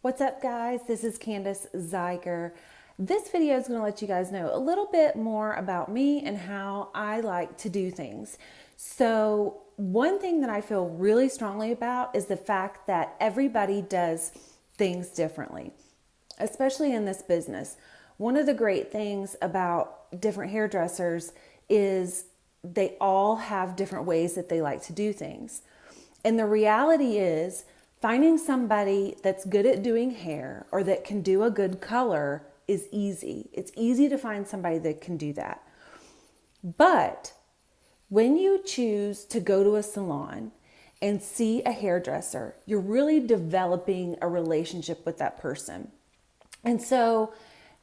What's up, guys? This is Candace Zeiger. This video is going to let you guys know a little bit more about me and how I like to do things. So one thing that I feel really strongly about is the fact that everybody does things differently, especially in this business. One of the great things about different hairdressers is they all have different ways that they like to do things. And the reality is, finding somebody that's good at doing hair or that can do a good color is easy. It's easy to find somebody that can do that. But when you choose to go to a salon and see a hairdresser, you're really developing a relationship with that person. And so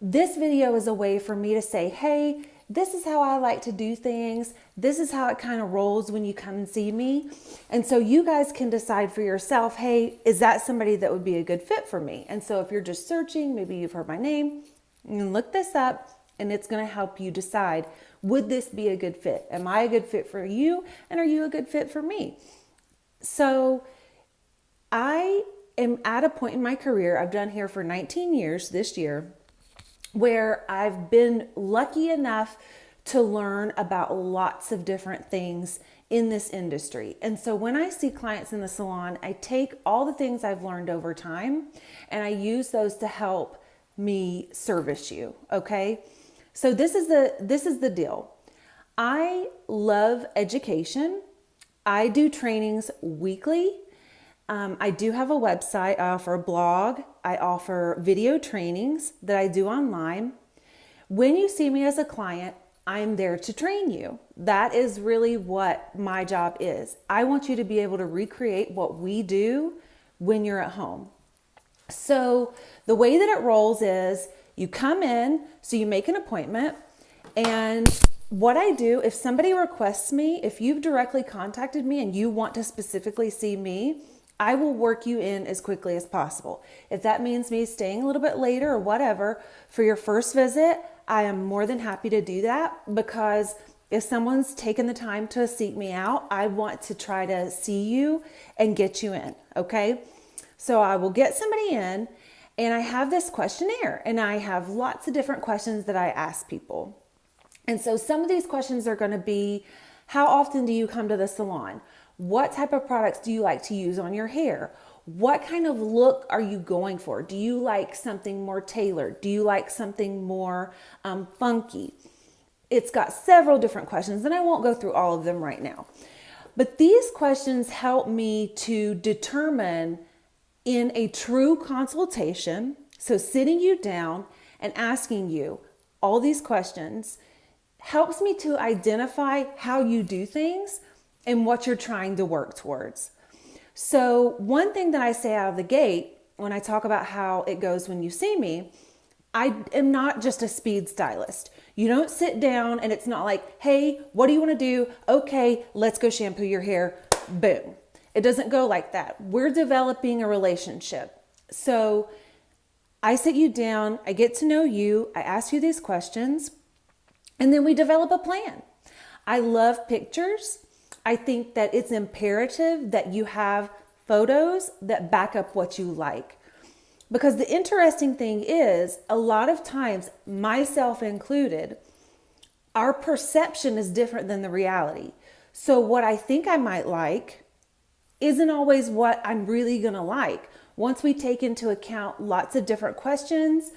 this video is a way for me to say, hey, this is how I like to do things. This is how it kind of rolls when you come and see me. And so you guys can decide for yourself, hey, is that somebody that would be a good fit for me? And so if you're just searching, maybe you've heard my name, you can look this up and it's going to help you decide, would this be a good fit? Am I a good fit for you? And are you a good fit for me? So I am at a point in my career, I've done hair for 19 years this year, where I've been lucky enough to learn about lots of different things in this industry. And so when I see clients in the salon, I take all the things I've learned over time and I use those to help me service you, okay? So this is the deal. I love education. I do trainings weekly. I do have a website. I offer a blog. I offer video trainings that I do online. When you see me as a client, I'm there to train you. That is really what my job is. I want you to be able to recreate what we do when you're at home. So the way that it rolls is you come in, so you make an appointment, and what I do, if somebody requests me, if you've directly contacted me and you want to specifically see me, I will work you in as quickly as possible. If that means me staying a little bit later or whatever for your first visit, I am more than happy to do that, because if someone's taken the time to seek me out, I want to try to see you and get you in, okay? So I will get somebody in and I have this questionnaire and I have lots of different questions that I ask people. And so some of these questions are going to be, how often do you come to the salon? What type of products do you like to use on your hair? What kind of look are you going for? Do you like something more tailored? Do you like something more funky? It's got several different questions and I won't go through all of them right now. But these questions help me to determine in a true consultation, so sitting you down and asking you all these questions helps me to identify how you do things and what you're trying to work towards. So one thing that I say out of the gate when I talk about how it goes when you see me, I am not just a speed stylist. You don't sit down and it's not like, hey, what do you want to do? Okay, let's go shampoo your hair. Boom. It doesn't go like that. We're developing a relationship. So I sit you down, I get to know you, I ask you these questions, and then we develop a plan. I love pictures. I think that it's imperative that you have photos that back up what you like. Because the interesting thing is, a lot of times, myself included, our perception is different than the reality. So what I think I might like isn't always what I'm really gonna like. Once we take into account lots of different questions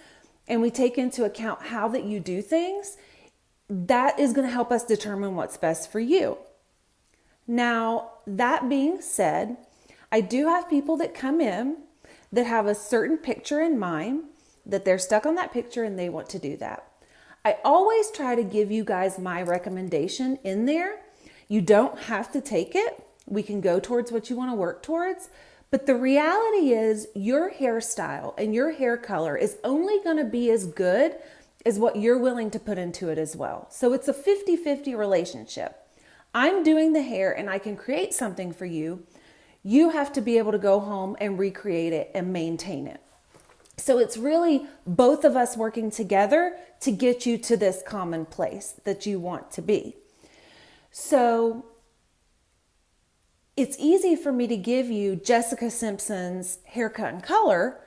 and we take into account how that you do things, that is gonna help us determine what's best for you. Now, that being said, I do have people that come in that have a certain picture in mind, that they're stuck on that picture and they want to do that. I always try to give you guys my recommendation in there. You don't have to take it. We can go towards what you want to work towards. But the reality is your hairstyle and your hair color is only going to be as good as what you're willing to put into it as well. So it's a 50-50 relationship. I'm doing the hair and I can create something for you. You have to be able to go home and recreate it and maintain it. So it's really both of us working together to get you to this common place that you want to be. So it's easy for me to give you Jessica Simpson's haircut and color,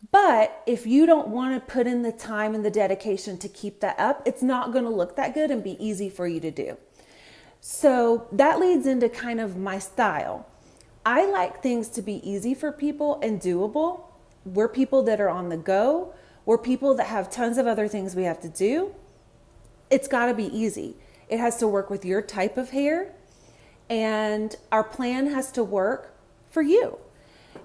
But if you don't want to put in the time and the dedication to keep that up, it's not going to look that good and be easy for you to do. So that leads into kind of my style. I like things to be easy for people and doable. We're people that are on the go. We're people that have tons of other things we have to do. It's got to be easy. It has to work with your type of hair, and our plan has to work for you.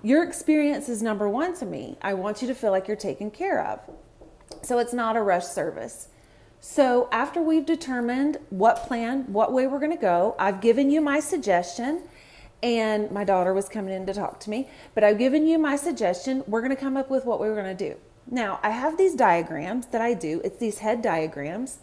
Your experience is number one to me. I want you to feel like you're taken care of. So it's not a rush service. So after we've determined what plan, what way we're going to go, I've given you my suggestion, and my daughter was coming in to talk to me, but I've given you my suggestion. We're going to come up with what we're going to do. Now, I have these diagrams that I do. It's these head diagrams.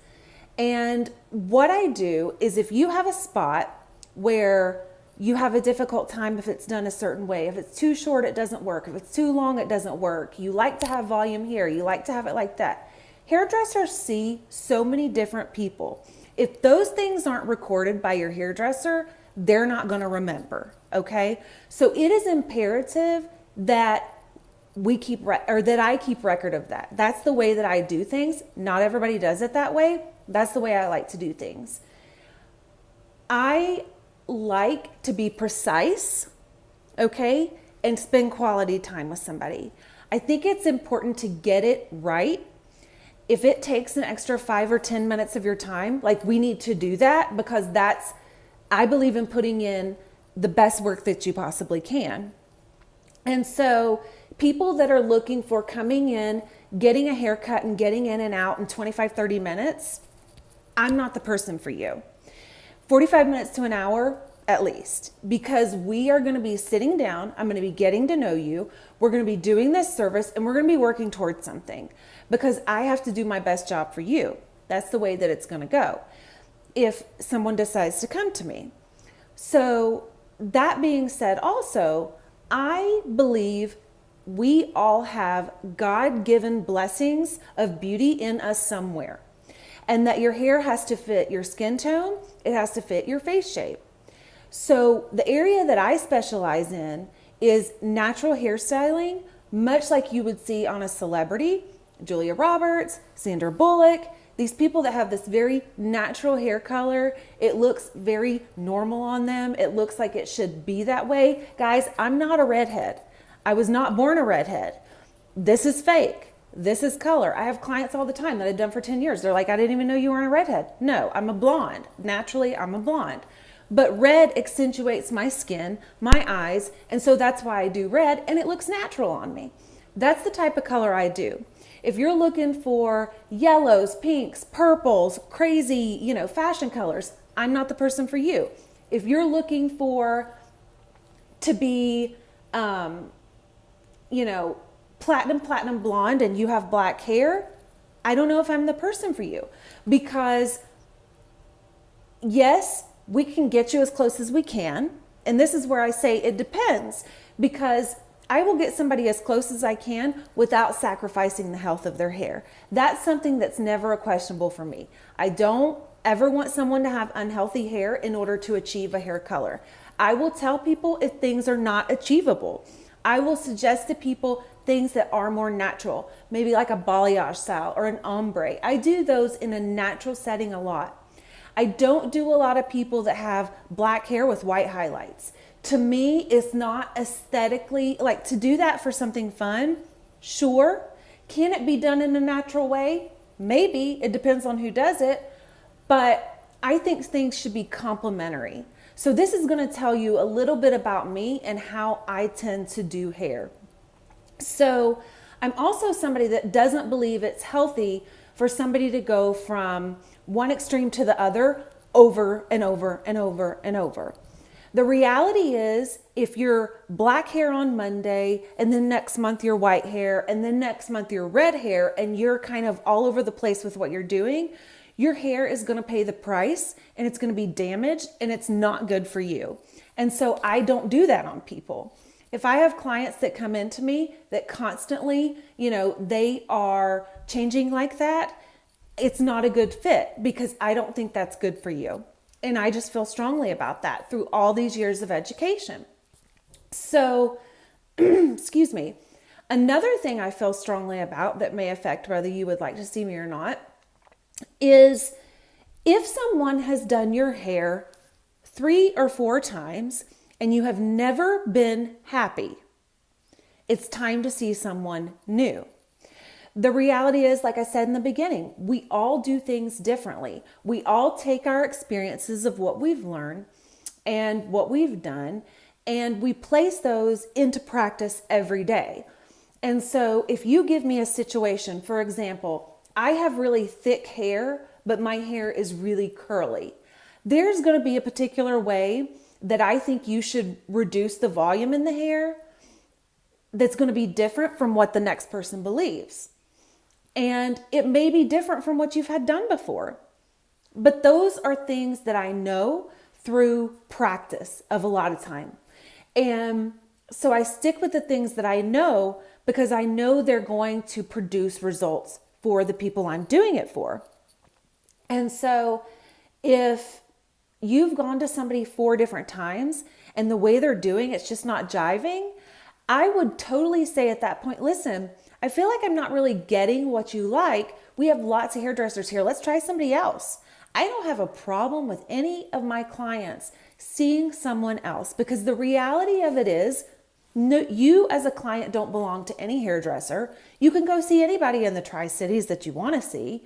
And what I do is, if you have a spot where you have a difficult time if it's done a certain way, if it's too short, it doesn't work. If it's too long, it doesn't work. You like to have volume here. You like to have it like that. Hairdressers see so many different people. If those things aren't recorded by your hairdresser, they're not going to remember. Okay. So it is imperative that that I keep record of that. That's the way that I do things. Not everybody does it that way. That's the way I like to do things. I like to be precise, okay, and spend quality time with somebody. I think it's important to get it right. If it takes an extra 5 or 10 minutes of your time, like, we need to do that, because I believe in putting in the best work that you possibly can. And so people that are looking for coming in, getting a haircut and getting in and out in 25, 30 minutes, I'm not the person for you. 45 minutes to an hour at least, because we are going to be sitting down. I'm going to be getting to know you. We're going to be doing this service, and we're going to be working towards something, because I have to do my best job for you. That's the way that it's going to go if someone decides to come to me. So that being said, also, I believe we all have God-given blessings of beauty in us somewhere, and that your hair has to fit your skin tone. It has to fit your face shape. So the area that I specialize in is natural hairstyling, much like you would see on a celebrity, Julia Roberts, Sandra Bullock, these people that have this very natural hair color. It looks very normal on them. It looks like it should be that way. Guys, I'm not a redhead. I was not born a redhead. This is fake. This is color. I have clients all the time that I've done for 10 years. They're like, I didn't even know you weren't a redhead. No, I'm a blonde. Naturally, I'm a blonde. But red accentuates my skin, my eyes, and so that's why I do red, and it looks natural on me. That's the type of color I do. If you're looking for yellows, pinks, purples, crazy, fashion colors, I'm not the person for you. If you're looking to be, platinum blonde and you have black hair, I don't know if I'm the person for you, because yes, we can get you as close as we can. And this is where I say it depends, because I will get somebody as close as I can without sacrificing the health of their hair. That's something that's never a questionable for me. I don't ever want someone to have unhealthy hair in order to achieve a hair color. I will tell people if things are not achievable. I will suggest to people things that are more natural, maybe like a balayage style or an ombre. I do those in a natural setting a lot. I don't do a lot of people that have black hair with white highlights. To me, it's not aesthetically, like, to do that for something fun, sure. Can it be done in a natural way? Maybe. It depends on who does it. But I think things should be complementary. So this is going to tell you a little bit about me and how I tend to do hair. So I'm also somebody that doesn't believe it's healthy for somebody to go from one extreme to the other over and over and over and over. The reality is, if you're black hair on Monday, and then next month you're white hair, and then next month you're red hair, and you're kind of all over the place with what you're doing, your hair is going to pay the price, and it's going to be damaged, and it's not good for you. And so I don't do that on people. If I have clients that come into me that constantly, they are changing like that, it's not a good fit, because I don't think that's good for you. And I just feel strongly about that through all these years of education. So, excuse me, Another thing I feel strongly about that may affect whether you would like to see me or not is if someone has done your hair 3 or 4 times and you have never been happy, it's time to see someone new. The reality is, like I said in the beginning, we all do things differently. We all take our experiences of what we've learned and what we've done, and we place those into practice every day. And so if you give me a situation, for example, I have really thick hair, but my hair is really curly. There's going to be a particular way that I think you should reduce the volume in the hair that's going to be different from what the next person believes. And it may be different from what you've had done before. But those are things that I know through practice of a lot of time. And so I stick with the things that I know because I know they're going to produce results for the people I'm doing it for. And so if you've gone to somebody 4 different times and the way they're doing it's just not jiving, I would totally say at that point, listen, I feel like I'm not really getting what you like. We have lots of hairdressers here. Let's try somebody else. I don't have a problem with any of my clients seeing someone else because the reality of it is, no, you as a client don't belong to any hairdresser. You can go see anybody in the Tri-Cities that you want to see.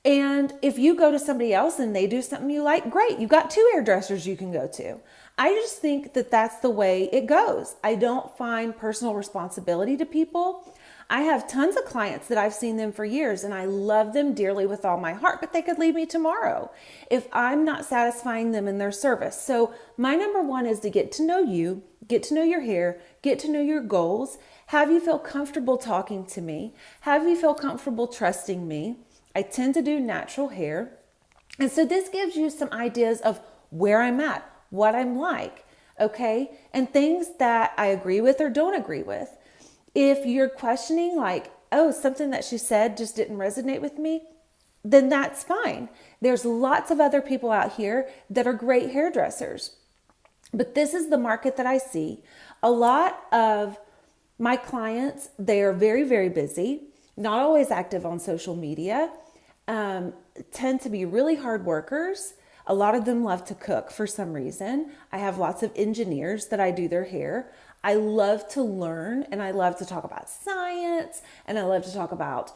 And if you go to somebody else and they do something you like, great. You've got 2 hairdressers you can go to. I just think that that's the way it goes. I don't find personal responsibility to people. I have tons of clients that I've seen them for years and I love them dearly with all my heart, but they could leave me tomorrow if I'm not satisfying them in their service. So my number 1 is to get to know you, get to know your hair, get to know your goals, have you feel comfortable talking to me, have you feel comfortable trusting me. I tend to do natural hair. And so this gives you some ideas of where I'm at, what I'm like, okay? And things that I agree with or don't agree with. If you're questioning like, oh, something that she said just didn't resonate with me, then that's fine. There's lots of other people out here that are great hairdressers. But this is the market that I see. A lot of my clients, they are very, very busy, not always active on social media, tend to be really hard workers. A lot of them love to cook for some reason. I have lots of engineers that I do their hair. I love to learn and I love to talk about science and I love to talk about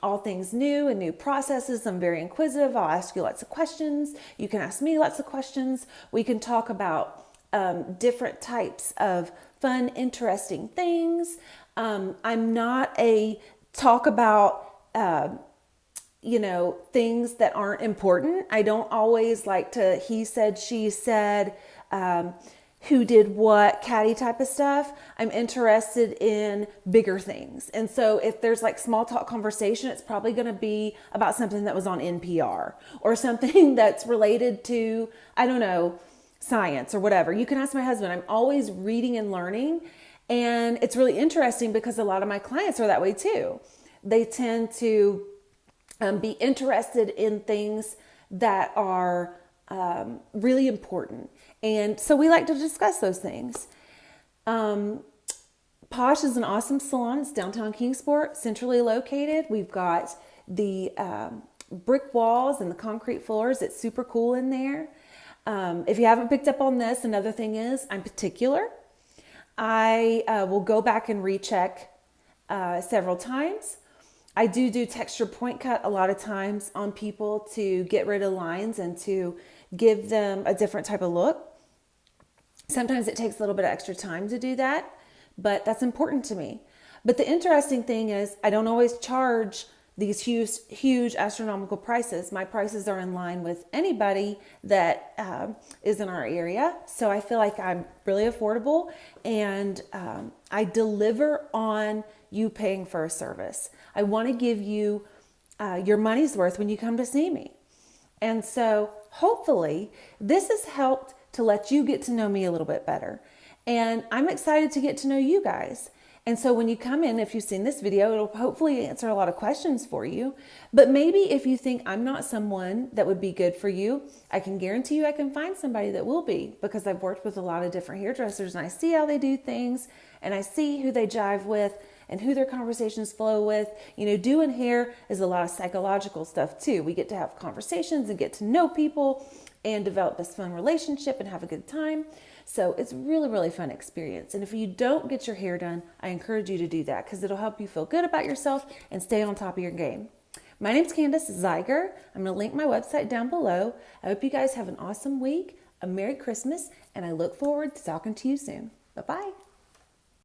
all things new and new processes. I'm very inquisitive. I'll ask you lots of questions. You can ask me lots of questions. We can talk about different types of fun, interesting things. I'm not a talk about things that aren't important. I don't always like to he said, she said, who did what, catty type of stuff. I'm interested in bigger things. And so if there's like small talk conversation, it's probably going to be about something that was on NPR or something that's related to, I don't know, science or whatever. You can ask my husband. I'm always reading and learning. And it's really interesting because a lot of my clients are that way too. They tend to be interested in things that are really important. And so we like to discuss those things. Posh is an awesome salon. It's downtown Kingsport, centrally located. We've got the brick walls and the concrete floors. It's super cool in there. If you haven't picked up on this, another thing is I'm particular. I will go back and recheck several times. I do texture point cut a lot of times on people to get rid of lines and to give them a different type of look. Sometimes it takes a little bit of extra time to do that, but that's important to me. But the interesting thing is I don't always charge these huge astronomical prices. My prices are in line with anybody that is in our area. So I feel like I'm really affordable and I deliver on you paying for a service. I want to give you your money's worth when you come to see me. And so hopefully this has helped to let you get to know me a little bit better. And I'm excited to get to know you guys. And so when you come in, if you've seen this video, it'll hopefully answer a lot of questions for you. But maybe if you think I'm not someone that would be good for you, I can guarantee you I can find somebody that will be, because I've worked with a lot of different hairdressers and I see how they do things and I see who they jive with. and who their conversations flow with. You know, doing hair is a lot of psychological stuff too. We get to have conversations and get to know people and develop this fun relationship and have a good time. So it's really, really fun experience. And if you don't get your hair done, I encourage you to do that because it'll help you feel good about yourself and stay on top of your game. My name's Candace Zeiger. I'm going to link my website down below. I hope you guys have an awesome week, a Merry Christmas, and I look forward to talking to you soon. Bye-bye.